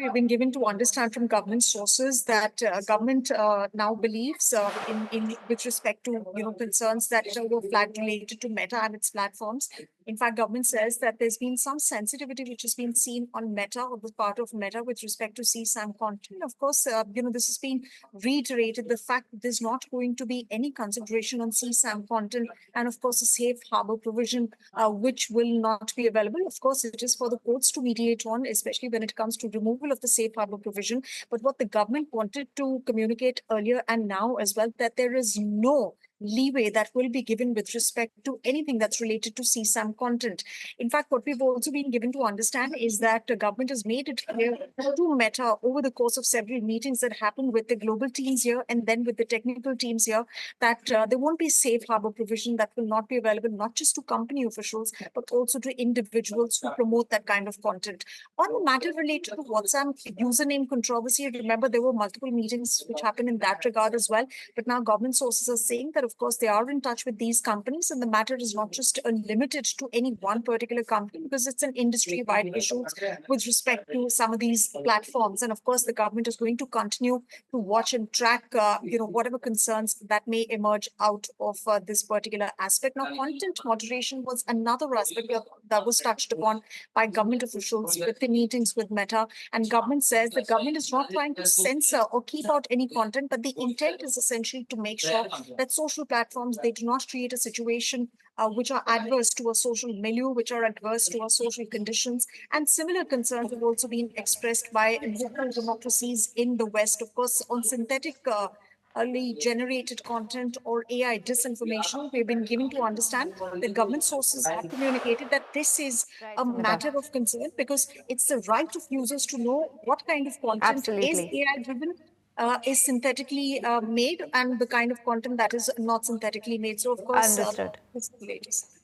we've been given to understand from government sources that government now believes in with respect to concerns that were flagged related to Meta and its platforms. In fact, government says that there's been some sensitivity which has been seen on Meta or the part of Meta with respect to CSAM content. Of course, this has been reiterated, the fact that there's not going to be any consideration on CSAM content, and of course, a safe harbor provision which will not be available. Of course, it is for the courts to mediate on, especially when it comes to removal of the safe harbor provision. But what the government wanted to communicate earlier and now as well, that there is no leeway that will be given with respect to anything that's related to CSAM content. In fact, what we've also been given to understand is that the government has made it clear to Meta over the course of several meetings that happened with the global teams here and then with the technical teams here, that there won't be safe harbor provision that will not be available, not just to company officials, but also to individuals who promote that kind of content. On the matter related to WhatsApp username controversy, remember there were multiple meetings which happened in that regard as well. But now government sources are saying that, of course, they are in touch with these companies, and the matter is not just limited to any one particular company, because it's an industry-wide issue with respect to some of these platforms. And of course, the government is going to continue to watch and track, whatever concerns that may emerge out of this particular aspect. Now, content moderation was another aspect that was touched upon by government officials with the meetings with Meta. And government says the government is not trying to censor or keep out any content, but the intent is essentially to make sure that social platforms, they do not create a situation which are adverse to a social milieu, which are adverse to our social conditions. And similar concerns have also been expressed by liberal democracies in the West, of course, on synthetic early generated content or AI disinformation. We've been given to understand that government sources have communicated that this is Right, a Sumita. matter of concern, because it's the right of users to know what kind of content is Absolutely. AI driven, is synthetically made, and the kind of content that is not synthetically made. So, of course, Understood. this is the latest.